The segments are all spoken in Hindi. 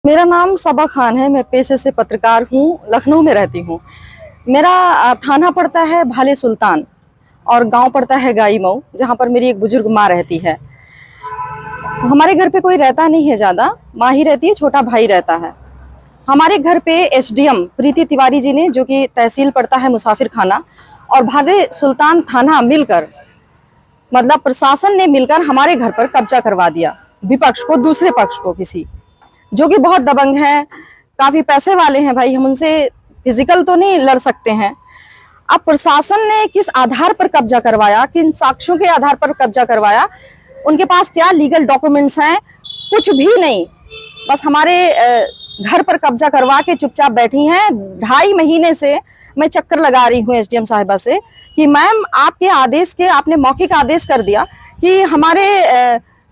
मेरा नाम सबा खान है। मैं पेशे से पत्रकार हूँ, लखनऊ में रहती हूँ। मेरा थाना पड़ता है भाले सुल्तान और गांव पड़ता है गाई मऊ, जहाँ पर मेरी एक बुजुर्ग माँ रहती है। हमारे घर पे कोई रहता नहीं है, ज़्यादा माँ ही रहती है, छोटा भाई रहता है। हमारे घर पे एसडीएम प्रीति तिवारी जी ने, जो कि तहसील पड़ता है मुसाफिर खाना, और भाले सुल्तान थाना मिलकर, मतलब प्रशासन ने मिलकर हमारे घर पर कब्जा करवा दिया। विपक्ष को, दूसरे पक्ष को, किसी जो कि बहुत दबंग हैं, काफी पैसे वाले हैं भाई, हम उनसे फिजिकल तो नहीं लड़ सकते हैं। अब प्रशासन ने किस आधार पर कब्जा करवाया, किन साक्ष्यों के आधार पर कब्जा करवाया, उनके पास क्या लीगल डॉक्यूमेंट्स हैं, कुछ भी नहीं। बस हमारे घर पर कब्जा करवा के चुपचाप बैठी हैं। 2.5 महीने से मैं चक्कर लगा रही हूँ एसडीएम साहिबा से कि मैम आपके आदेश के, आपने मौखिक आदेश कर दिया कि हमारे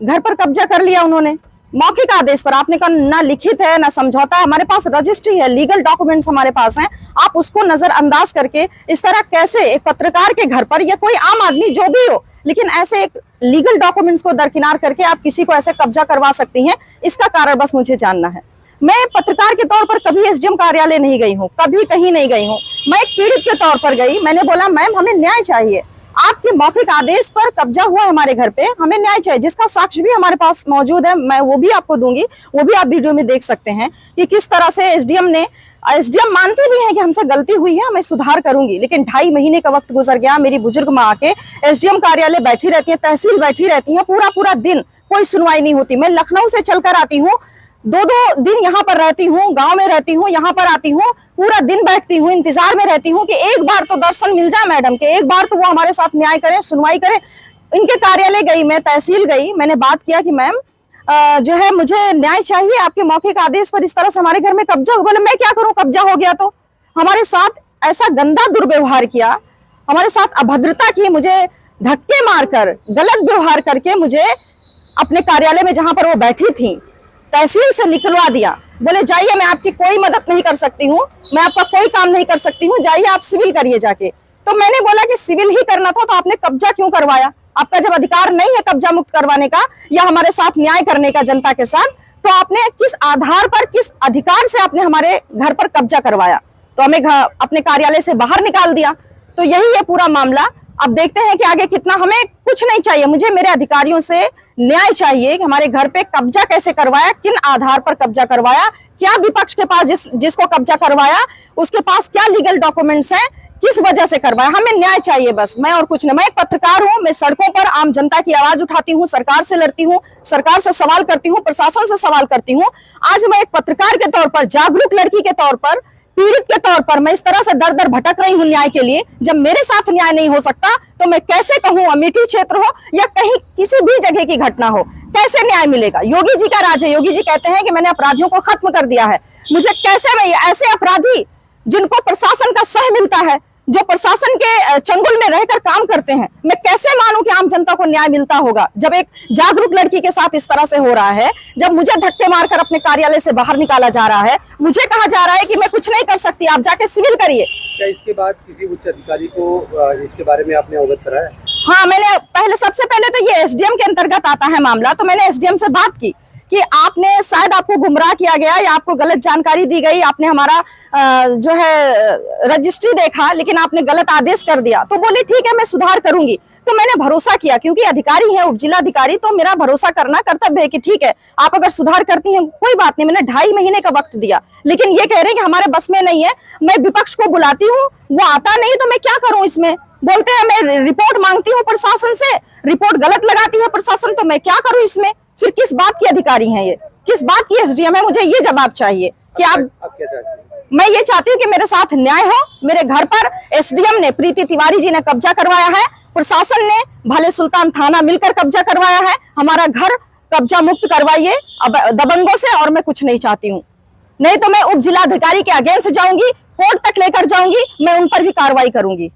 घर पर कब्जा कर लिया उन्होंने, मौखिक आदेश पर। आपने कहा ना लिखित है ना समझौता, हमारे पास रजिस्ट्री है, लीगल डॉक्यूमेंट्स हमारे पास हैं, आप उसको नजरअंदाज करके इस तरह कैसे एक पत्रकार के घर पर, या कोई आम आदमी जो भी हो, लेकिन ऐसे एक लीगल डॉक्यूमेंट्स को दरकिनार करके आप किसी को ऐसे कब्जा करवा सकती हैं, इसका कारण बस मुझे जानना है। मैं पत्रकार के तौर पर कभी एसडीएम कार्यालय नहीं गई हूँ, कभी कहीं नहीं गई हूँ। मैं एक पीड़ित के तौर पर गई, मैंने बोला मैम हमें न्याय चाहिए, आपके मौखिक आदेश पर कब्जा हुआ है हमारे घर पे, हमें न्याय चाहिए, जिसका साक्ष्य भी हमारे पास मौजूद है, मैं वो भी आपको दूंगी, वो भी आप वीडियो में देख सकते हैं कि किस तरह से एसडीएम मानती भी है कि हमसे गलती हुई है, मैं सुधार करूंगी। लेकिन 2.5 महीने का वक्त गुजर गया, मेरी बुजुर्ग माँ के एसडीएम कार्यालय बैठी रहती है, तहसील बैठी रहती है, पूरा पूरा दिन कोई सुनवाई नहीं होती। मैं लखनऊ से चलकर आती हूँ, 2-2 दिन यहाँ पर रहती हूँ, गांव में रहती हूँ, यहाँ पर आती हूँ, पूरा दिन बैठती हूँ, इंतजार में रहती हूँ कि एक बार तो दर्शन मिल जाए मैडम के, एक बार तो वो हमारे साथ न्याय करें, सुनवाई करें। इनके कार्यालय गई, मैं तहसील गई, मैंने बात किया कि मैम जो है मुझे न्याय चाहिए, आपके मौखिक आदेश पर इस तरह से हमारे घर में कब्जा। बोले मैं क्या करूं, कब्जा हो गया तो। हमारे साथ ऐसा गंदा दुर्व्यवहार किया, हमारे साथ अभद्रता की, मुझे धक्के मारकर, गलत व्यवहार करके मुझे अपने कार्यालय में, जहां पर वो बैठी थी, तहसील से निकलवा दिया। बोले जाइए, मैं आपकी कोई मदद नहीं कर सकती हूँ, मैं आपका कोई काम नहीं कर सकती हूँ, जाइए आप सिविल करिए जाके। तो मैंने बोला कि सिविल ही करना था तो आपने कब्जा क्यों करवाया? आपका जब अधिकार नहीं है कब्जा मुक्त करवाने का या हमारे साथ न्याय करने का जनता के साथ, तो आपने किस आधार पर, किस अधिकार से आपने हमारे घर पर कब्जा करवाया? तो हमें अपने कार्यालय से बाहर निकाल दिया। तो यही है पूरा मामला। अब देखते हैं कि आगे कितना। हमें कुछ नहीं चाहिए, मुझे मेरे अधिकारियों से न्याय चाहिए कि हमारे घर पे कब्जा कैसे करवाया, किन आधार पर कब्जा करवाया, क्या विपक्ष के पास जिसको कब्जा करवाया उसके पास क्या लीगल डॉक्यूमेंट्स हैं, किस वजह से करवाया, हमें न्याय चाहिए बस। मैं और कुछ नहीं। मैं एक पत्रकार हूँ, मैं सड़कों पर आम जनता की आवाज उठाती हूँ, सरकार से लड़ती हूँ, सरकार से सवाल करती हूँ, प्रशासन से सवाल करती हूँ। आज मैं एक पत्रकार के तौर पर, जागरूक लड़की के तौर पर, पीड़ित के तौर पर मैं इस तरह से दर दर भटक रही हूँ न्याय के लिए। जब मेरे साथ न्याय नहीं हो सकता तो मैं कैसे कहूँ, अमेठी क्षेत्र हो या कहीं किसी भी जगह की घटना हो, कैसे न्याय मिलेगा? योगी जी का राज है, योगी जी कहते हैं कि मैंने अपराधियों को खत्म कर दिया है। मुझे कैसे, मैं ऐसे अपराधी जिनको प्रशासन का सह मिलता है, जो प्रशासन के चंगुल में रहकर काम करते हैं, मैं कैसे मानूं कि आम जनता को न्याय मिलता होगा जब एक जागरूक लड़की के साथ इस तरह से हो रहा है? जब मुझे धक्के मारकर अपने कार्यालय से बाहर निकाला जा रहा है, मुझे कहा जा रहा है कि मैं कुछ नहीं कर सकती, आप जाके सिविल करिए। क्या इसके बाद किसी उच्च अधिकारी को इसके बारे में आपने अवगत कराया? हाँ, मैंने सबसे पहले तो ये एसडीएम के अंतर्गत आता है मामला, तो मैंने एसडीएम से बात की कि आपने, शायद आपको गुमराह किया गया या आपको गलत जानकारी दी गई, आपने हमारा जो है रजिस्ट्री देखा लेकिन आपने गलत आदेश कर दिया। तो बोले ठीक है, मैं सुधार करूंगी। तो मैंने भरोसा किया, क्योंकि अधिकारी है, उपजिलाधिकारी, तो मेरा भरोसा करना कर्तव्य है कि ठीक है आप अगर सुधार करती हैं कोई बात नहीं। मैंने 2.5 महीने का वक्त दिया, लेकिन ये कह रहे हैं कि हमारे बस में नहीं है। मैं विपक्ष को बुलाती हूँ, वो आता नहीं, तो मैं क्या करूँ इसमें? बोलते हैं मैं रिपोर्ट मांगती हूँ प्रशासन से, रिपोर्ट गलत लगाती है प्रशासन, तो मैं क्या करूँ इसमें? फिर किस बात की अधिकारी हैं ये, किस बात की एसडीएम है? मुझे ये जवाब चाहिए कि आप क्या चाहती हैं? मैं ये चाहती हूँ कि मेरे साथ न्याय हो। मेरे घर पर एसडीएम ने, प्रीति तिवारी जी ने कब्जा करवाया है, प्रशासन ने, भाले सुल्तान थाना मिलकर कब्जा करवाया है। हमारा घर कब्जा मुक्त करवाइए अब दबंगों से, और मैं कुछ नहीं चाहती हूँ। नहीं तो मैं उप जिलाधिकारी के अगेंस्ट जाऊंगी, कोर्ट तक लेकर जाऊंगी, मैं उन पर भी कार्रवाई करूंगी।